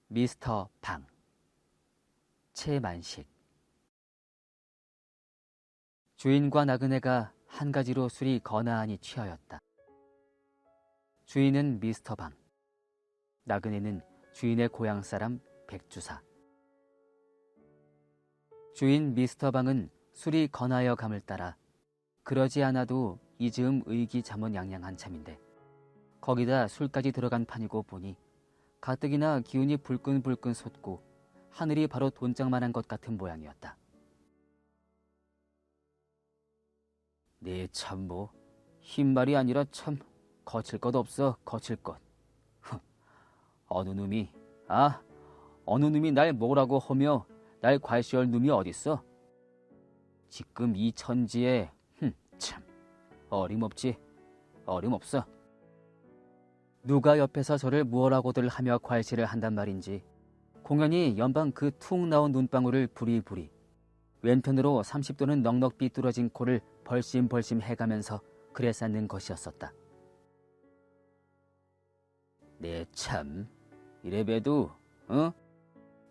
미스터 방. 최만식. 주인과 나그네가 한 가지로 술이 거나하니 취하였다. 주인은 미스터 방, 나그네는 주인의 고향 사람 백주사. 주인 미스터 방은 술이 거나하여 감을 따라 그러지 않아도 이 즈음 의기자문양양 한참인데 거기다 술까지 들어간 판이고 보니 가뜩이나 기운이 불끈불끈 솟고 하늘이 바로 돈장만한 것 같은 모양이었다. 네 참 흰말이 아니라 참 거칠 것 없어 거칠 것. 어느 놈이 날 뭐라고 하며 날 괄시할 놈이 어딨어? 지금 이 천지에 참 어림없지 어림없어. 누가 옆에서 저를 무엇라고들 하며 괄시를 한단 말인지 공연히 연방 그 툭 나온 눈방울을 부리부리 왼편으로 30도는 넉넉 삐뚤어진 코를 벌심벌심 해가면서 그래 쌓는 것이었었다. 네 참 이래봬도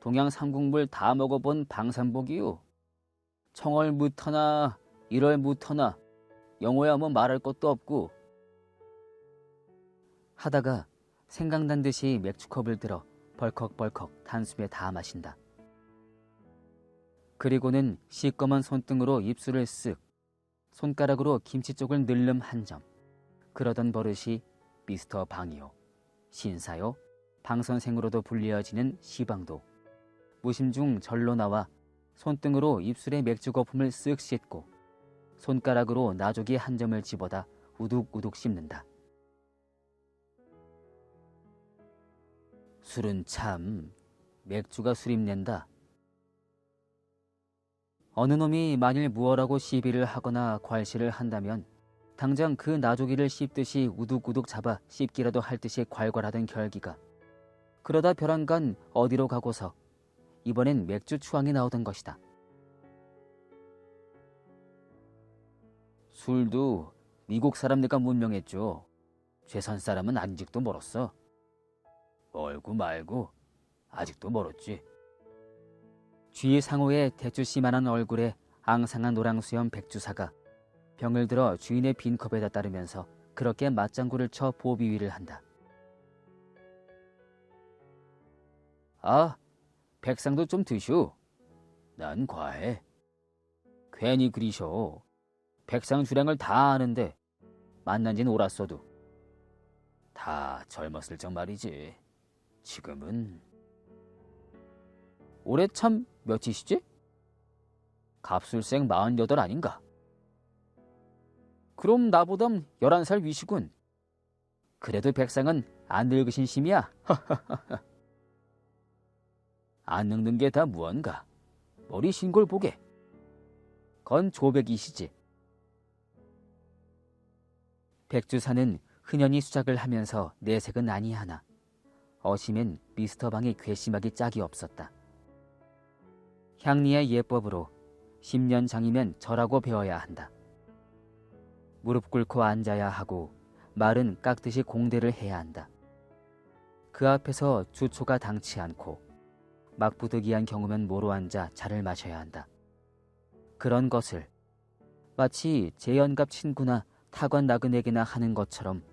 동양 삼국물 다 먹어본 방산복이요. 청월 무터나 1월 무터나 영호야 뭐 말할 것도 없고. 하다가 생각난 듯이 맥주컵을 들어 벌컥벌컥 단숨에 다 마신다. 그리고는 시꺼먼 손등으로 입술을 쓱, 손가락으로 김치 쪽을 늘름 한 점. 그러던 버릇이 미스터 방이요, 신사요, 방선생으로도 불리어지는 시방도 무심중 절로 나와 손등으로 입술에 맥주 거품을 쓱 씻고 손가락으로 나조기 한 점을 집어다 우둑우둑 씹는다. 술은 참 맥주가 술입낸다. 어느 놈이 만일 무어라고 시비를 하거나 괄시를 한다면 당장 그 나조기를 씹듯이 우둑우둑 잡아 씹기라도 할 듯이 괄괄하던 결기가 그러다 벼랑간 어디로 가고서 이번엔 맥주 추앙이 나오던 것이다. 술도 미국 사람들과 문명했죠. 죄산 사람은 아직도 멀었어. 멀고 말고 아직도 멀었지. 쥐 상호의 대추씨만한 얼굴에 앙상한 노랑수염 백주사가 병을 들어 주인의 빈 컵에다 따르면서 그렇게 맞장구를 쳐 보비위를 한다. 아, 백상도 좀 드슈. 난 과해. 괜히 그리셔. 백상 주량을 다 아는데 만난 지는 오랐어도. 다 젊었을 적 말이지. 지금은. 올해 참 몇이시지? 갑술생 48 아닌가? 그럼 나보담 11살 위시군. 그래도 백상은 안 늙으신 심이야. 안 늙는 게 다 무언가. 머리 신골 보게. 건 조백이시지. 백주사는 흔연히 수작을 하면서 내색은 아니하나 어심엔 미스터 방의 괘씸하기 짝이 없었다. 향리의 예법으로 10년 장이면 절하고 배워야 한다. 무릎 꿇고 앉아야 하고 말은 깍듯이 공대를 해야 한다. 그 앞에서 주초가 당치 않고 막부득이한 경우면 모로 앉아 차를 마셔야 한다. 그런 것을 마치 재연갑 친구나 타관 나그네게나 하는 것처럼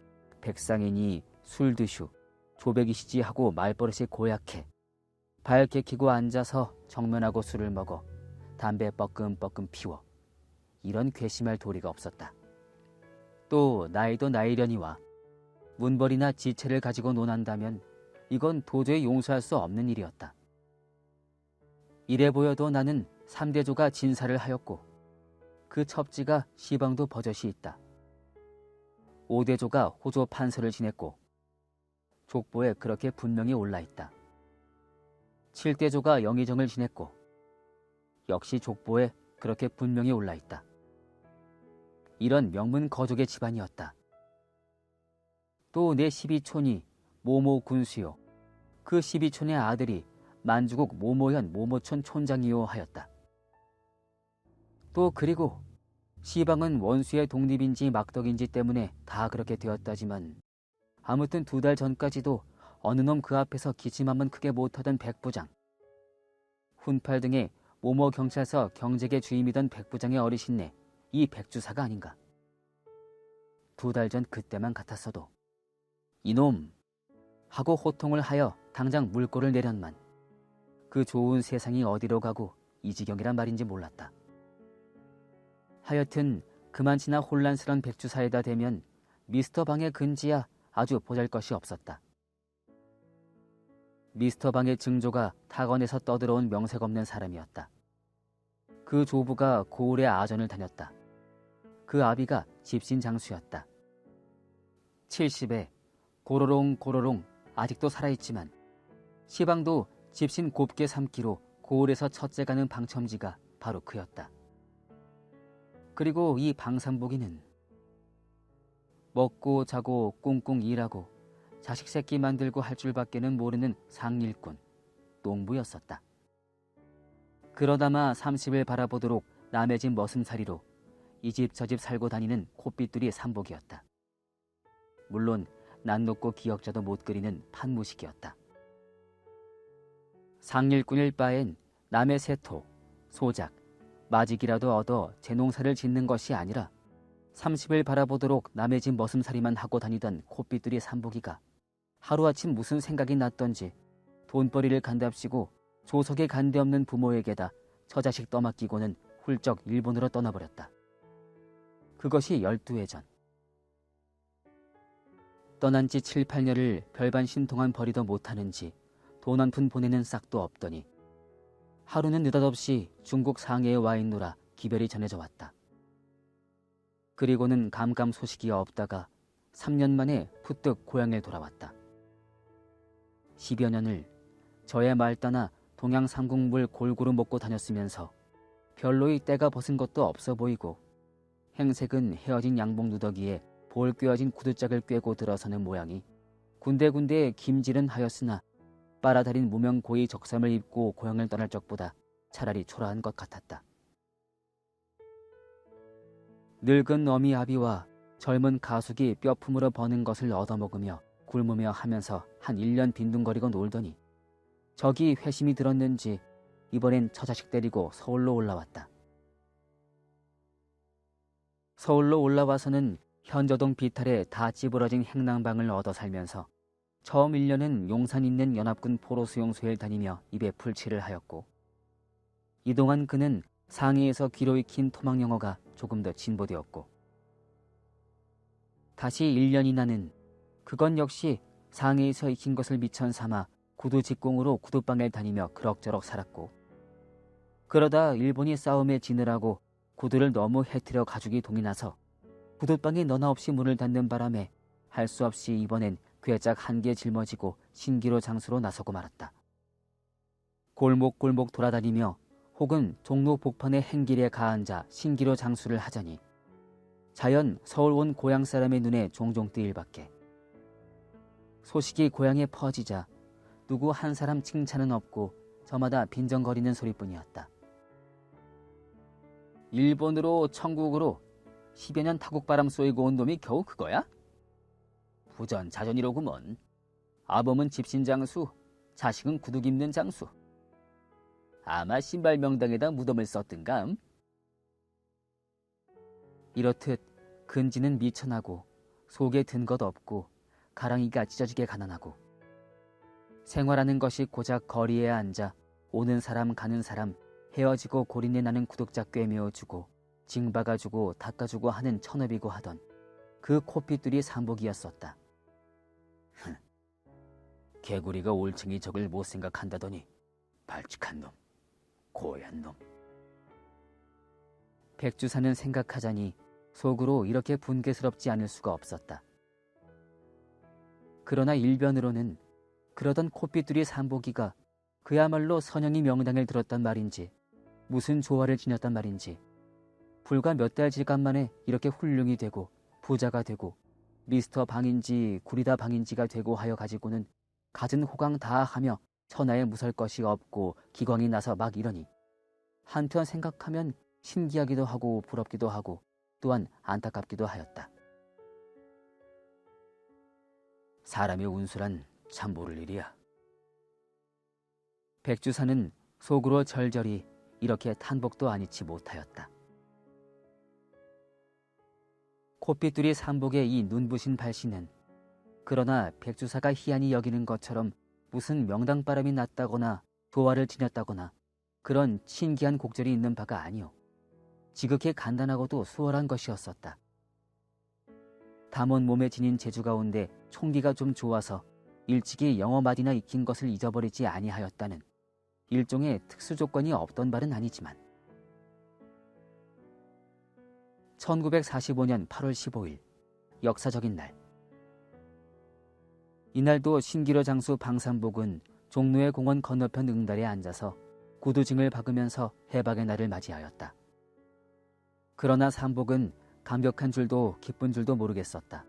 백상이니 술 드슈, 조백이시지 하고 말버릇이 고약해 밝게 켜고 앉아서 정면하고 술을 먹어 담배 뻐끔뻐끔 피워 이런 괘씸할 도리가 없었다. 또 나이도 나이려니와 문벌이나 지체를 가지고 논한다면 이건 도저히 용서할 수 없는 일이었다. 이래 보여도 나는 3대조가 진사를 하였고 그 첩지가 시방도 버젓이 있다. 5대조가 호조 판서를 지냈고 족보에 그렇게 분명히 올라있다. 7대조가 영의정을 지냈고 역시 족보에 그렇게 분명히 올라있다. 이런 명문 거족의 집안이었다. 또 내 12촌이 모모 군수요, 그 12촌의 아들이 만주국 모모현 모모촌 촌장이요 하였다. 또 그리고 시방은 원수의 독립인지 막덕인지 때문에 다 그렇게 되었다지만 아무튼 2달 전까지도 어느 놈 그 앞에서 기침 한번 크게 못하던 백부장. 훈팔 등의 모모 경찰서 경제계 주임이던 백부장의 어르신네, 이 백주사가 아닌가. 2달 전 그때만 같았어도 이놈 하고 호통을 하여 당장 물꼬를 내련만 그 좋은 세상이 어디로 가고 이 지경이란 말인지 몰랐다. 하여튼 그만치나 혼란스런 백주사에다 대면 미스터 방의 근지야 아주 보잘것이 없었다. 미스터 방의 증조가 타건에서 떠들어온 명색 없는 사람이었다. 그 조부가 고을의 아전을 다녔다. 그 아비가 집신 장수였다. 70에 고로롱 고로롱 아직도 살아있지만 시방도 집신 곱게 삼기로 고을에서 첫째 가는 방첨지가 바로 그였다. 그리고 이 방삼복이는 먹고 자고 꿍꿍 일하고 자식 새끼 만들고 할 줄밖에는 모르는 상일꾼, 농부였었다. 그러다마 30을 바라보도록 남의 집 머슴살이로 이 집 저 집 살고 다니는 콧빗둘이 삼복이었다. 물론 난 놓고 기억자도 못 그리는 판무식이었다. 상일꾼일 바엔 남의 세토, 소작, 마직이라도 얻어 제 농사를 짓는 것이 아니라 30을 바라보도록 남의 집 머슴살이만 하고 다니던 콧빗둘이 삼복이가 하루아침 무슨 생각이 났던지 돈벌이를 간답시고 조석에 간데없는 부모에게다 처자식 떠맡기고는 훌쩍 일본으로 떠나버렸다. 그것이 12해 전. 떠난 지 7, 8년을 별반 신통한 벌이도 못하는지 돈 한 푼 보내는 싹도 없더니 하루는 느닷없이 중국 상해에 와 있노라 기별이 전해져 왔다. 그리고는 감감 소식이 없다가 3년 만에 푸뜩 고향에 돌아왔다. 10여 년을 저의 말 따나 동양 삼국물 골고루 먹고 다녔으면서 별로의 때가 벗은 것도 없어 보이고 행색은 헤어진 양복 누더기에 볼 꿰어진 구두짝을 꿰고 들어서는 모양이 군데군데 김질은 하였으나 빨아다린 무명 고이 적삼을 입고 고향을 떠날 적보다 차라리 초라한 것 같았다. 늙은 어미 아비와 젊은 가숙이 뼈품으로 버는 것을 얻어먹으며 굶으며 하면서 한 1년 빈둥거리고 놀더니 저기 회심이 들었는지 이번엔 처자식 데리고 서울로 올라왔다. 서울로 올라와서는 현저동 비탈에 다 찌부러진 행랑방을 얻어 살면서 처음 1년은 용산 있는 연합군 포로수용소에 다니며 입에 풀칠을 하였고 이동안 그는 상해에서 귀로 익힌 토막영어가 조금 더 진보되었고 다시 1년이나는 그건 역시 상해에서 익힌 것을 미천 삼아 구두 직공으로 구두방을 다니며 그럭저럭 살았고 그러다 일본이 싸움에 지느라고 구두를 너무 해트려 가죽이 동이 나서 구두방이 너나 없이 문을 닫는 바람에 할 수 없이 이번엔 괴짝 한 개 짊어지고 신기로 장수로 나서고 말았다. 골목골목 돌아다니며 혹은 종로 복판의 행길에 가앉아 신기로 장수를 하자니 자연 서울 온 고향 사람의 눈에 종종 띄일 밖에. 소식이 고향에 퍼지자 누구 한 사람 칭찬은 없고 저마다 빈정거리는 소리뿐이었다. 일본으로 천국으로 10여 년 타국바람 쏘이고 온 놈이 겨우 그거야? 부전자전이로구먼. 아범은 집신장수, 자식은 구두 입는 장수. 아마 신발 명당에다 무덤을 썼든감. 이렇듯 근지는 미천하고 속에 든 것 없고 가랑이가 찢어지게 가난하고 생활하는 것이 고작 거리에 앉아 오는 사람 가는 사람 헤어지고 고린내 나는 구독자 꿰매어주고 징박아주고 닦아주고 하는 천업이고 하던 그 코핏들이 삼복이었었다. 개구리가 올챙이 적을 못 생각한다더니 발칙한 놈, 고얀 놈. 백주사는 생각하자니 속으로 이렇게 분개스럽지 않을 수가 없었다. 그러나 일변으로는 그러던 코핏들이 삼복이가 그야말로 선영이 명당을 들었단 말인지 무슨 조화를 지녔단 말인지 불과 몇 달 지간 만에 이렇게 훌륭이 되고 부자가 되고 미스터 방인지 구리다 방인지가 되고 하여 가지고는 갖은 호강 다 하며 천하에 무설 것이 없고 기광이 나서 막 이러니 한편 생각하면 신기하기도 하고 부럽기도 하고 또한 안타깝기도 하였다. 사람의 운수란 참 모를 일이야. 백주사는 속으로 절절히 이렇게 탄복도 아니치 못하였다. 코핏들이 삼복의 이 눈부신 발신은 그러나 백주사가 희한히 여기는 것처럼 무슨 명당바람이 났다거나 조화를 지녔다거나 그런 신기한 곡절이 있는 바가 아니오. 지극히 간단하고도 수월한 것이었었다. 담원 몸에 지닌 재주 가운데 총기가 좀 좋아서 일찍이 영어 마디나 익힌 것을 잊어버리지 아니하였다는 일종의 특수 조건이 없던 말은 아니지만 1945년 8월 15일 역사적인 날. 이날도 신기로 장수 방삼복은 종로의 공원 건너편 응달에 앉아서 구두징을 박으면서 해방의 날을 맞이하였다. 그러나 삼복은 감격한 줄도 기쁜 줄도 모르겠었다.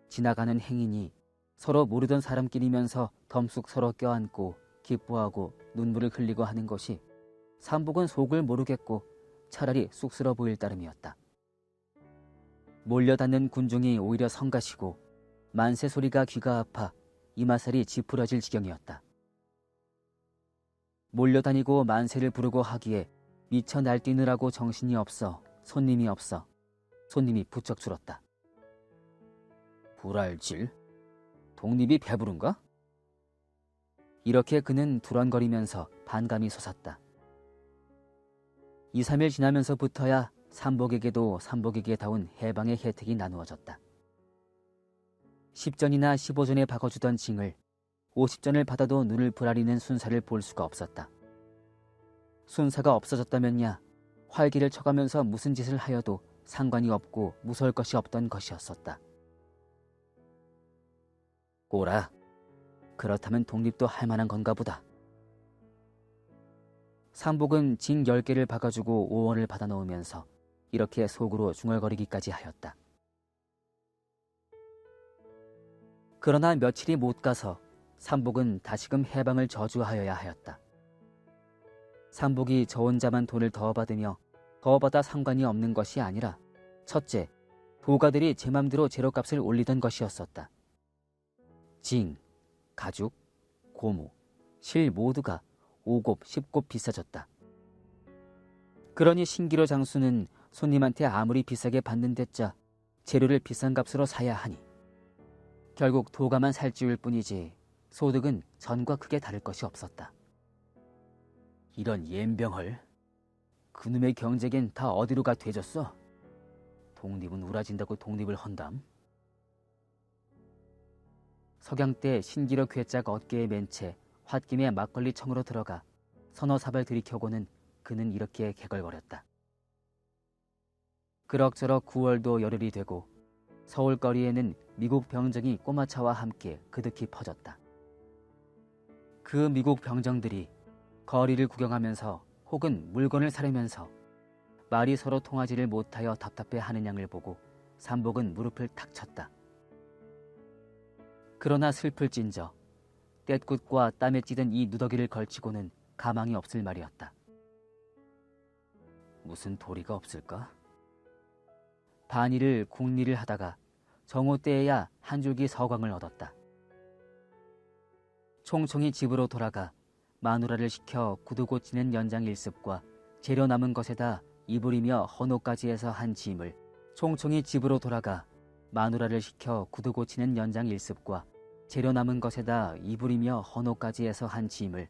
지나가는 행인이 서로 모르던 사람끼리면서 덤쑥 서로 껴안고 기뻐하고 눈물을 흘리고 하는 것이 삼복은 속을 모르겠고 차라리 쑥스러 보일 따름이었다. 몰려닿는 군중이 오히려 성가시고 만세 소리가 귀가 아파 이마살이 찌푸려질 지경이었다. 몰려다니고 만세를 부르고 하기에 미쳐 날뛰느라고 정신이 없어 손님이 없어 손님이 부쩍 줄었다. 불알질? 독립이 배부른가? 이렇게 그는 두런거리면서 반감이 솟았다. 2, 3일 지나면서부터야 삼복에게도 삼복에게다운 해방의 혜택이 나누어졌다. 10전이나 15전에 박아주던 징을 50전을 받아도 눈을 부라리는 순사를 볼 수가 없었다. 순사가 없어졌다면야 활기를 쳐가면서 무슨 짓을 하여도 상관이 없고 무서울 것이 없던 것이었었다. 꼬라, 그렇다면 독립도 할 만한 건가 보다. 삼복은 징 10개를 박아주고 5원을 받아놓으면서 이렇게 속으로 중얼거리기까지 하였다. 그러나 며칠이 못 가서 삼복은 다시금 해방을 저주하여야 하였다. 삼복이 저 혼자만 돈을 더 받으며 더 받아 상관이 없는 것이 아니라 첫째, 도가들이 제 맘대로 재료값을 올리던 것이었었다. 징, 가죽, 고무, 실 모두가 5곱, 10곱 비싸졌다. 그러니 신기로 장수는 손님한테 아무리 비싸게 받는 데짜 재료를 비싼 값으로 사야 하니 결국 도가만 살찌울 뿐이지 소득은 전과 크게 다를 것이 없었다. 이런 옌병헐, 그놈의 경제겐 다 어디로 가 되졌어? 독립은 우라진다고 독립을 헌담? 석양 때 신기로 괴짝 어깨에 맨 채 홧김에 막걸리 청으로 들어가 서너 사발 들이켜고는 그는 이렇게 개걸거렸다. 그럭저럭 9월도 열흘이 되고 서울거리에는 미국 병정이 꼬마차와 함께 그득히 퍼졌다. 그 미국 병정들이 거리를 구경하면서 혹은 물건을 사려면서 말이 서로 통하지를 못하여 답답해하는 양을 보고 삼복은 무릎을 탁 쳤다. 그러나 슬플진저 떼굿과 땀에 찌든 이 누더기를 걸치고는 가망이 없을 말이었다. 무슨 도리가 없을까? 반일을 국리를 하다가 정오 때에야 한 줄기 서광을 얻었다. 총총히 집으로 돌아가 마누라를 시켜 구두 고치는 연장 일습과 재료 남은 것에다 이불이며 헌옷까지 해서 한 짐을 총총히 집으로 돌아가 마누라를 시켜 구두 고치는 연장 일습과 재료 남은 것에다 이불이며 헌옷까지 해서 한 짐을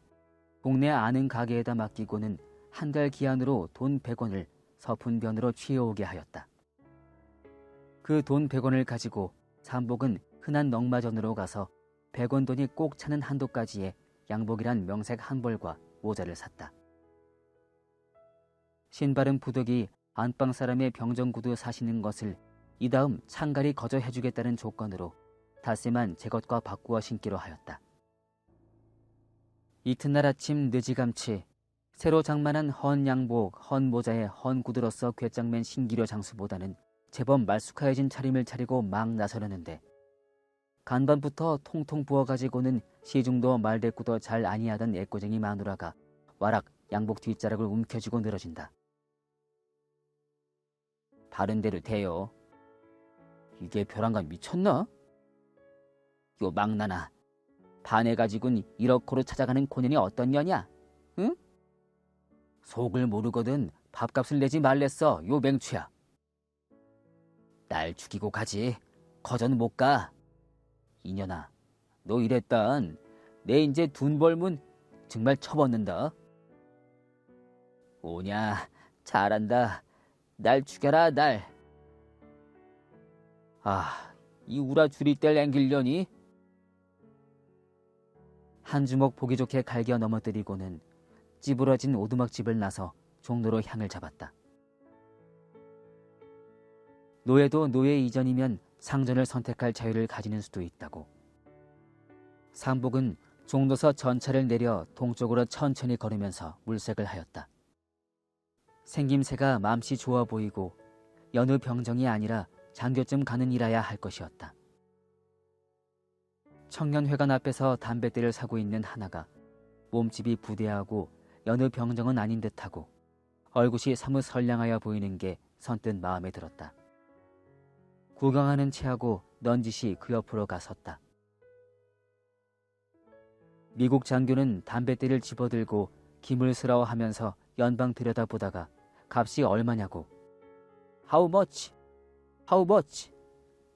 동네 아는 가게에다 맡기고는 한 달 기한으로 돈 100원을 서푼변으로 취해오게 하였다. 그 돈 100원을 가지고 삼복은 흔한 넉마전으로 가서 100원 돈이 꼭 차는 한도까지의 양복이란 명색 한 벌과 모자를 샀다. 신바른 부덕이 안방 사람의 병정구두 사시는 것을 이다음 창갈이 거저 해주겠다는 조건으로 닷새만 제 것과 바꾸어 신기로 하였다. 이튿날 아침 늦이감치 새로 장만한 헌 양복, 헌 모자에 헌 구두로서 괴짝맨 신기려 장수보다는 제법 말쑥하여진 차림을 차리고 막 나서려는데 간밤부터 통통 부어가지고는 시중도 말대꾸도 잘 아니하던 애꼬쟁이 마누라가 와락 양복 뒷자락을 움켜쥐고 늘어진다. 바른 대로 돼요. 이게 벼랑간 미쳤나? 요 망나나 반해가지고는 1억호로 찾아가는 고년이 어떤 년이야? 응? 속을 모르거든 밥값을 내지 말랬어, 요 맹추야. 날 죽이고 가지. 거전 못 가. 이년아, 너 이랬단 내 이제 돈 벌문 정말 쳐벗는다. 오냐, 잘한다. 날 죽여라, 날. 아, 이 우라 줄이 뗄 앵길려니? 한 주먹 보기 좋게 갈겨 넘어뜨리고는 찌부러진 오두막집을 나서 종로로 향을 잡았다. 노예도 노예 이전이면 상전을 선택할 자유를 가지는 수도 있다고. 삼복은 종로서 전차를 내려 동쪽으로 천천히 걸으면서 물색을 하였다. 생김새가 맘씨 좋아 보이고 여느 병정이 아니라 장교쯤 가는 일이야 할 것이었다. 청년회관 앞에서 담뱃대를 사고 있는 하나가 몸집이 부대하고 여느 병정은 아닌 듯하고 얼굴이 사뭇 선량하여 보이는 게 선뜻 마음에 들었다. 구경하는 체하고 넌지시 그 옆으로 가섰다. 미국 장교는 담뱃대를 집어들고 기물스러워하면서 연방 들여다보다가 값이 얼마냐고 How much? How much?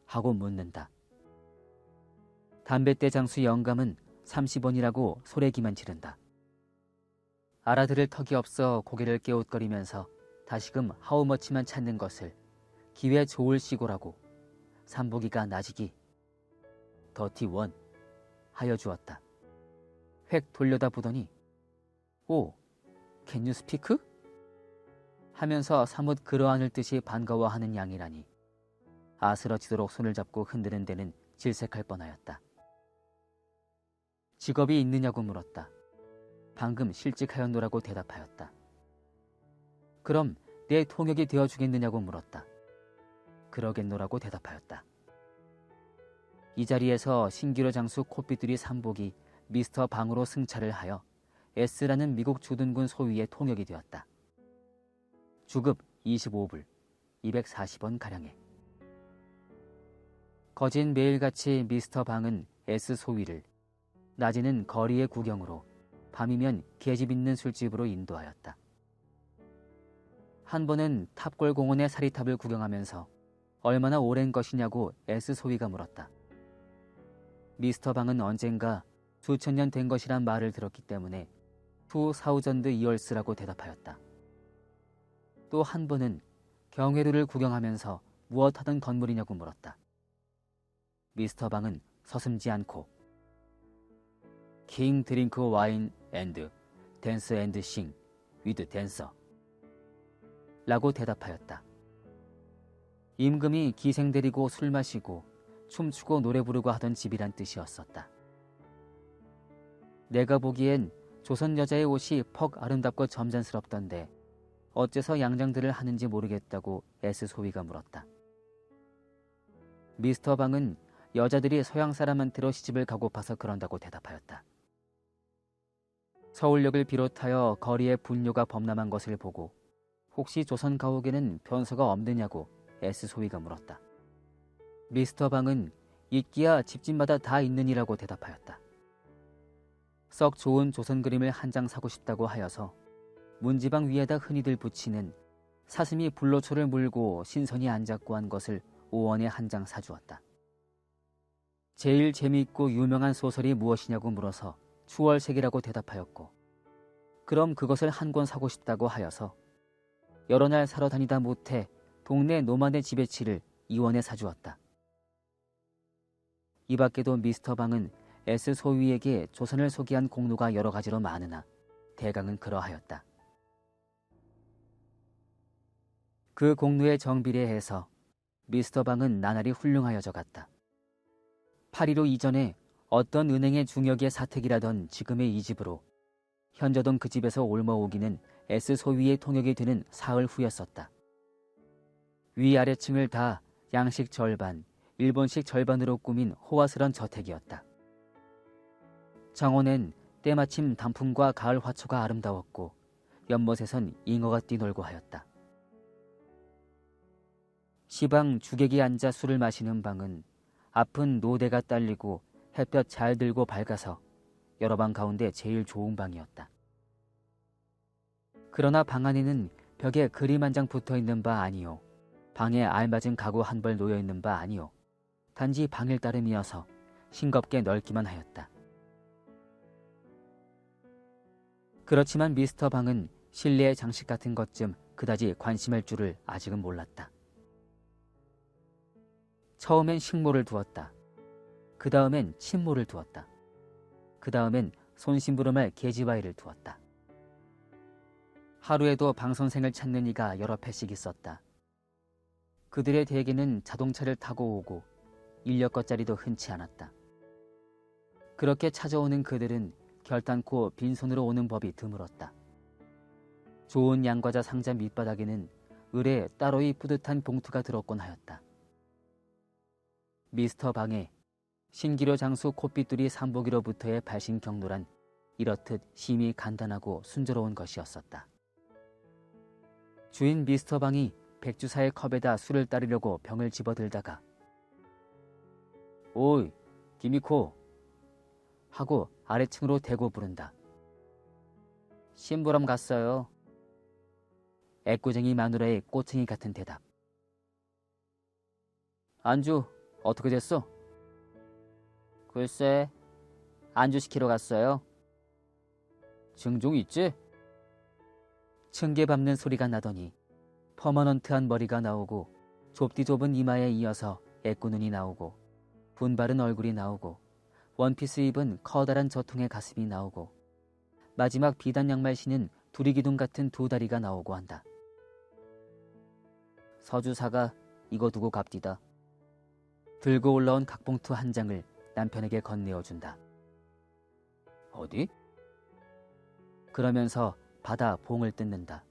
하고 묻는다. 담뱃대 장수 영감은 30원이라고 소래기만 지른다. 알아들을 턱이 없어 고개를 깨웃거리면서 다시금 How much만 찾는 것을 기회 좋을 시고라고 삼복이가 나지기 더티 원 하여 주었다. 획 돌려다 보더니 오, can you speak? 하면서 사뭇 그러하는 듯이 반가워하는 양이라니 아스러지도록 손을 잡고 흔드는 데는 질색할 뻔하였다. 직업이 있느냐고 물었다. 방금 실직하였노라고 대답하였다. 그럼 내 통역이 되어주겠느냐고 물었다. 그러겠노라고 대답하였다. 이 자리에서 신기루 장수 코피뚜리 삼복이 미스터 방으로 승차를 하여 S라는 미국 주둔군 소위의 통역이 되었다. 주급 25불, 240원가량에. 거진 매일같이 미스터 방은 S 소위를, 낮에는 거리의 구경으로, 밤이면 계집 있는 술집으로 인도하였다. 한 번은 탑골 공원의 사리탑을 구경하면서 얼마나 오랜 것이냐고 S 소위가 물었다. 미스터 방은 언젠가 수천 년 된 것이란 말을 들었기 때문에 2000 years라고 대답하였다. 또 한 번은 경회로를 구경하면서 무엇 하던 건물이냐고 물었다. 미스터 방은 서슴지 않고 King drink wine and dance and sing with dancer 라고 대답하였다. 임금이 기생 데리고 술 마시고 춤추고 노래 부르고 하던 집이란 뜻이었었다. 내가 보기엔 조선 여자의 옷이 퍽 아름답고 점잖스럽던데 어째서 양장들을 하는지 모르겠다고 S 소위가 물었다. 미스터 방은 여자들이 서양 사람한테로 시집을 가고파서 그런다고 대답하였다. 서울역을 비롯하여 거리에 분뇨가 범람한 것을 보고 혹시 조선 가옥에는 변소가 없느냐고 S 소위가 물었다. 미스터 방은 있기야 집집마다 다 있느니라고 대답하였다. 썩 좋은 조선 그림을 한 장 사고 싶다고 하여서 문지방 위에다 흔히들 붙이는 사슴이 불로초를 물고 신선이 앉았고 한 것을 5원에 한 장 사주었다. 제일 재미있고 유명한 소설이 무엇이냐고 물어서 추월색이라고 대답하였고 그럼 그것을 한 권 사고 싶다고 하여서 여러 날 사러 다니다 못해 동네 노만의 지배치를 2원에 사주었다. 이 밖에도 미스터 방은 S 소위에게 조선을 소개한 공로가 여러 가지로 많으나 대강은 그러하였다. 그 공로에 정비례해서 미스터 방은 나날이 훌륭하여져 갔다. 8.15 이전에 어떤 은행의 중역의 사택이라던 지금의 이 집으로 현저동 그 집에서 옮아오기는 S 소위의 통역이 되는 사흘 후였었다. 위아래층을 다 양식 절반, 일본식 절반으로 꾸민 호화스런 저택이었다. 정원엔 때마침 단풍과 가을 화초가 아름다웠고 연못에선 잉어가 뛰놀고 하였다. 시방 주객이 앉아 술을 마시는 방은 앞은 노대가 딸리고 햇볕 잘 들고 밝아서 여러 방 가운데 제일 좋은 방이었다. 그러나 방 안에는 벽에 그림 한 장 붙어있는 바 아니요, 방에 알맞은 가구 한 벌 놓여있는 바 아니요, 단지 방일 따름이어서 싱겁게 넓기만 하였다. 그렇지만 미스터 방은 실내의 장식 같은 것 좀 그다지 관심할 줄을 아직은 몰랐다. 처음엔 식모를 두었다. 그 다음엔 침모를 두었다. 그 다음엔 손심부름할 계집아이를 두었다. 하루에도 방 선생을 찾는 이가 여러 패씩 있었다. 그들의 대개는 자동차를 타고 오고 인력 것자리도 흔치 않았다. 그렇게 찾아오는 그들은 결단코 빈손으로 오는 법이 드물었다. 좋은 양과자 상자 밑바닥에는 을에 따로이 뿌듯한 봉투가 들었곤 하였다. 미스터 방에 신기료 장수 코삐뚜리 삼보기로부터의 발신 경로란 이렇듯 심히 간단하고 순조로운 것이었었다. 주인 미스터 방이 백주사의 컵에다 술을 따르려고 병을 집어들다가 "오이, 김이코" 하고 아래층으로 대고 부른다. "심부름 갔어요." 애꿎쟁이 마누라의 꼬챙이 같은 대답. "안주 어떻게 됐어?" "글쎄, 안주 시키러 갔어요." "증종 있지?" 층계 밟는 소리가 나더니 퍼머넌트한 머리가 나오고 좁디 좁은 이마에 이어서 애꾸눈이 나오고 분바른 얼굴이 나오고 원피스 입은 커다란 저통의 가슴이 나오고 마지막 비단 양말 신은 두리기둥 같은 두 다리가 나오고 한다. "서주사가 이거 두고 갑디다." 들고 올라온 각봉투 한 장을 남편에게 건네어준다. "어디?" 그러면서 받아 봉을 뜯는다.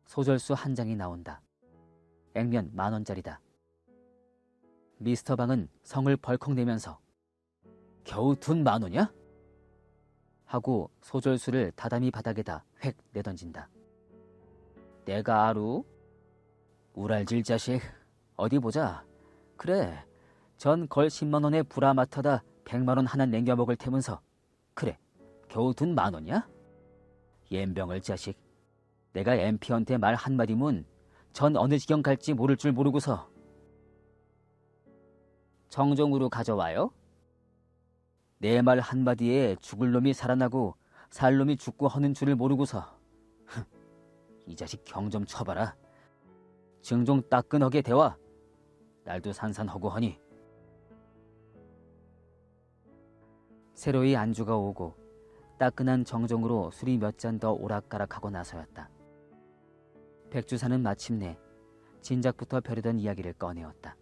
소절수 한 장이 나온다. 액면 10,000원짜리다. 미스터 방은 성을 벌컥 내면서 "겨우 돈 10,000원이야?" 하고 소절수를 다다미 바닥에다 획 내던진다. "내가 아루?" "우랄질 자식, 어디 보자. 그래, 전 걸 100,000원에 불아마타다 100만원 하나 남겨먹을 테면서 그래, 겨우 돈 10,000원이야? 옌병을 자식, 내가 엠피한테 말 한마디면 전 어느 지경 갈지 모를 줄 모르고서." "정정으로 가져와요?" "내 말 한마디에 죽을 놈이 살아나고 살 놈이 죽고 하는 줄을 모르고서 이 자식 경 좀 쳐봐라. 증종 따끈하게 대와. 날도 산산하고 하니." 새로이 안주가 오고 따끈한 정정으로 술이 몇 잔 더 오락가락하고 나서였다. 백주사는 마침내 진작부터 벼르던 이야기를 꺼내었다.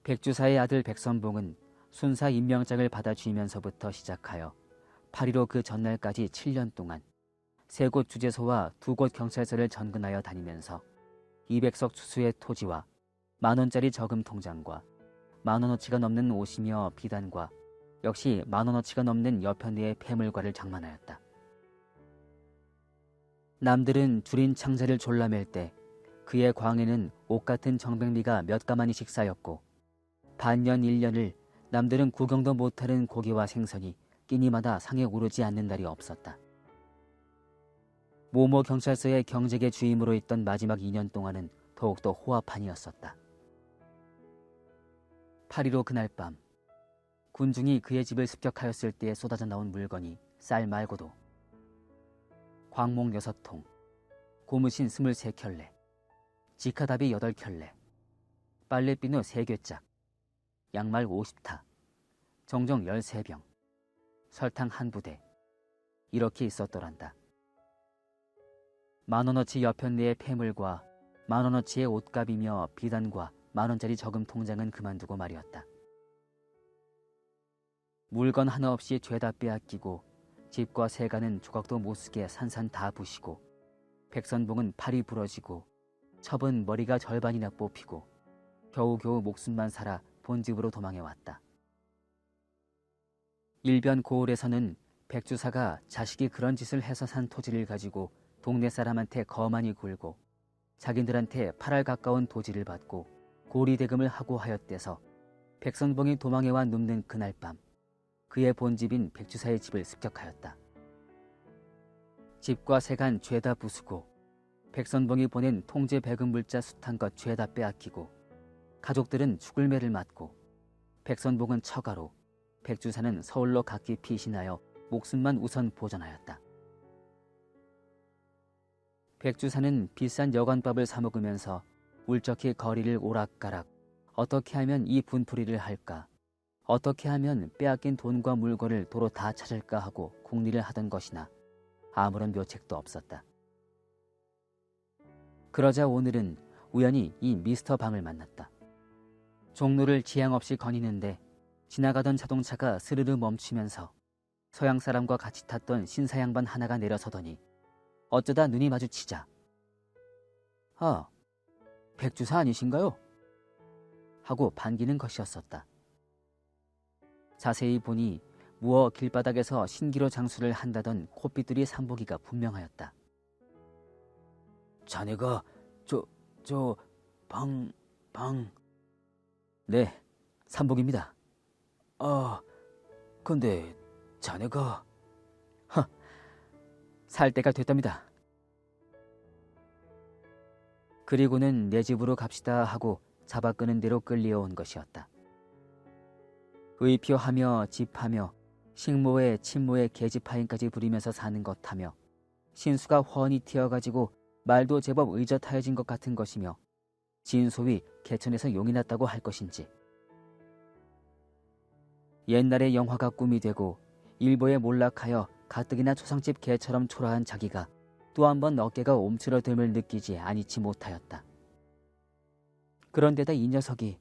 백주사의 아들 백선봉은 순사 임명장을 받아쥐면서부터 시작하여 8.15 그 전날까지 7년 동안 3곳 주재소와 2곳 경찰서를 전근하여 다니면서 200석 추수의 토지와 10,000원짜리 저금 통장과 10,000원어치가 넘는 옷이며 비단과 역시 10,000원어치가 넘는 여편네의 폐물과를 장만하였다. 남들은 줄인 창자를 졸라맬 때 그의 광에는 옷같은 정백미가 몇 가마니씩 쌓였고 반년 1년을 남들은 구경도 못하는 고기와 생선이 끼니마다 상에 오르지 않는 날이 없었다. 모모 경찰서의 경제계 주임으로 있던 마지막 2년 동안은 더욱더 호화판이었었다. 8.15 그날 밤 군중이 그의 집을 습격하였을 때에 쏟아져 나온 물건이 쌀 말고도 광목 6통, 고무신 23켤레, 지카다비 8켤레, 빨래비누 3궤짝, 양말 50타, 정정 13병, 설탕 1부대, 이렇게 있었더란다. 10,000원어치 여편네의 폐물과 10,000원어치의 옷값이며 비단과 10,000원짜리 저금 통장은 그만두고 말이었다. 물건 하나 없이 죄다 빼앗기고 집과 세간은 조각도 못쓰게 산산 다 부시고 백선봉은 팔이 부러지고 첩은 머리가 절반이나 뽑히고 겨우겨우 목숨만 살아 본집으로 도망해왔다. 일변 고을에서는 백주사가 자식이 그런 짓을 해서 산 토지를 가지고 동네 사람한테 거만히 굴고 자기들한테 8알 가까운 도지를 받고 고리대금을 하고 하였대서 백선봉이 도망해와 눕는 그날 밤, 그의 본집인 백주사의 집을 습격하였다. 집과 세간 죄다 부수고 백선봉이 보낸 통제 배급 물자 숱한 것 죄다 빼앗기고 가족들은 죽을 매를 맞고 백선봉은 처가로, 백주사는 서울로 각기 피신하여 목숨만 우선 보전하였다. 백주사는 비싼 여관밥을 사 먹으면서 울적히 거리를 오락가락 어떻게 하면 이 분풀이를 할까, 어떻게 하면 빼앗긴 돈과 물건을 도로 다 찾을까 하고 궁리를 하던 것이나 아무런 묘책도 없었다. 그러자 오늘은 우연히 이 미스터 방을 만났다. 종로를 지향 없이 거니는데 지나가던 자동차가 스르르 멈추면서 서양 사람과 같이 탔던 신사 양반 하나가 내려서더니 어쩌다 눈이 마주치자 "아, 백주사 아니신가요?" 하고 반기는 것이었었다. 자세히 보니 무어 길바닥에서 신기로 장수를 한다던 코삐뚤이 삼복이가 분명하였다. "자네가 방... "네, 삼복입니다." "아, 근데 자네가..." 살 때가 됐답니다." 그리고는 내 집으로 갑시다 하고 잡아 끄는 대로 끌려온 것이었다. 의표하며 집하며 식모에 친모에 계집하인까지 부리면서 사는 것하며 신수가 훤히 튀어가지고 말도 제법 의젓하여진 것 같은 것이며 진소위 개천에서 용이 났다고 할 것인지, 옛날의 영화가 꿈이 되고 일보에 몰락하여 가뜩이나 초상집 개처럼 초라한 자기가 또 한 번 어깨가 옴츠러듦을 느끼지 아니치 못하였다. 그런데다 이 녀석이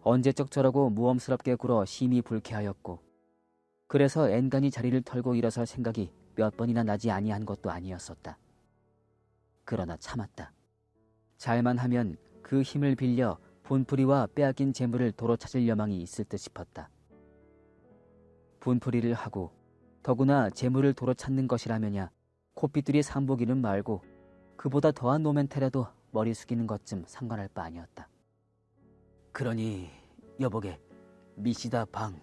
언제적 저러고 무엄스럽게 굴어 심히 불쾌하였고, 그래서 엔간히 자리를 털고 일어설 생각이 몇 번이나 나지 아니한 것도 아니었었다. 그러나 참았다. 잘만 하면 그 힘을 빌려 분풀이와 빼앗긴 재물을 도로 찾을 여망이 있을 듯 싶었다. 분풀이를 하고 더구나 재물을 도로 찾는 것이라면야 코삐뚤이 삼복이는 말고 그보다 더한 노멘테라도 머리 숙이는 것쯤 상관할 바 아니었다. 그러니 여보게 미시다 방.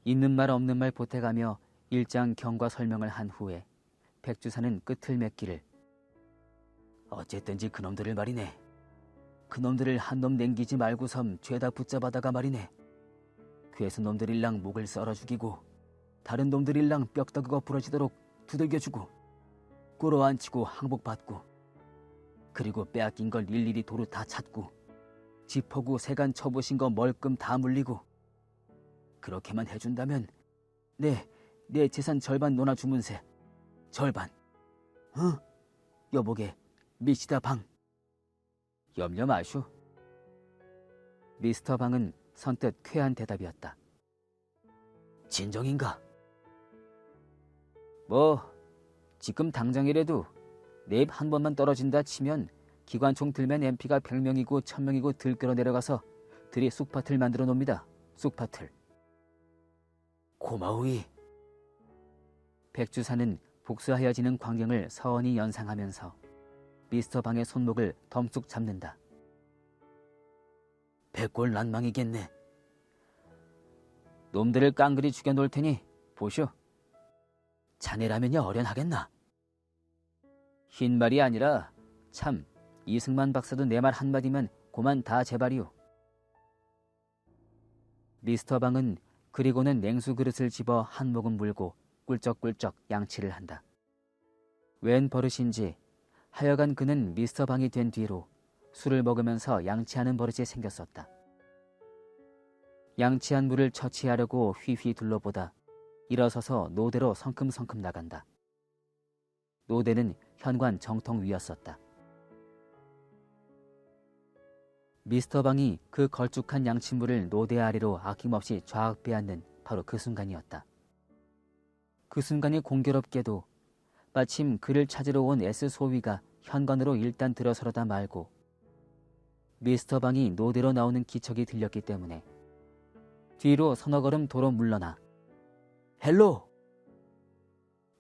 있는 말 없는 말 보태가며 일장 경과 설명을 한 후에 백주사는 끝을 맺기를 어쨌든지 그놈들을 말이네. 그놈들을 한 놈 냉기지 말고섬 죄다 붙잡아다가 말이네. 괴수 놈들일랑 목을 썰어 죽이고 다른 놈들일랑 뼈다귀가 부러지도록 두들겨주고 꿇어앉히고 항복받고 그리고 빼앗긴 걸 일일이 도로 다 찾고 지퍼구 세간 쳐보신 거 멀끔 다 물리고 그렇게만 해준다면 내 재산 절반 놓아주문세. 절반. 여보게 미시다 방. 염려 마슈. 미스터 방은 선뜻 쾌한 대답이었다. 진정인가? 뭐 지금 당장이라도 내 입 한 번만 떨어진다 치면 기관총 들면 MP가 100명이고 1000명이고 들끓어 내려가서 들이 쑥밭을 만들어 놉니다. 쑥밭을. 고마우이. 백주사는 복수하여지는 광경을 서원히 연상하면서 미스터 방의 손목을 덤쑥 잡는다. 백골난망이겠네. 놈들을 깡그리 죽여놓을 테니 보쇼. 자네라면야 어련하겠나. 흰 말이 아니라 참 이승만 박사도 내 말 한마디면 고만 다 제발이오. 미스터 방은 그리고는 냉수 그릇을 집어 한 모금 물고 꿀쩍꿀쩍 양치를 한다. 웬 버릇인지 하여간 그는 미스터 방이 된 뒤로 술을 먹으면서 양치하는 버릇이 생겼었다. 양치한 물을 처치하려고 휘휘 둘러보다 일어서서 노대로 성큼성큼 나간다. 노대는 현관 정통 위였었다. 미스터 방이 그 걸쭉한 양치물을 노대 아래로 아낌없이 좌악 빼앗는 바로 그 순간이었다. 그 순간이 공교롭게도 마침 그를 찾으러 온 S소위가 현관으로 일단 들어서려다 말고 미스터 방이 노대로 나오는 기척이 들렸기 때문에 뒤로 서너 걸음 도로 물러나 헬로!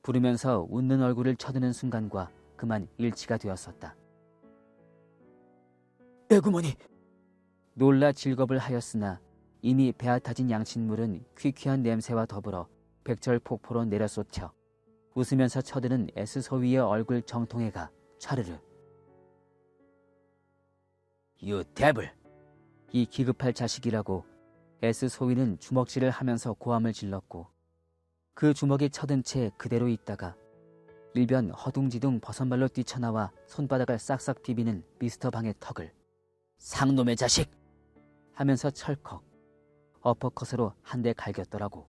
부르면서 웃는 얼굴을 쳐드는 순간과 그만 일치가 되었었다. 에구머니! 놀라 질겁을 하였으나 이미 배아타진 양친물은 퀴퀴한 냄새와 더불어 백절 폭포로 내려쏟혀 웃으면서 쳐드는 S소위의 얼굴 정통에가 차르르. "You devil!" 이 기급할 자식이라고 S소위는 주먹질을 하면서 고함을 질렀고, 그 주먹이 쳐든 채 그대로 있다가 일변 허둥지둥 버선발로 뛰쳐나와 손바닥을 싹싹 비비는 미스터 방의 턱을 "상놈의 자식!" 하면서 철컥 어퍼컷으로 한 대 갈겼더라고.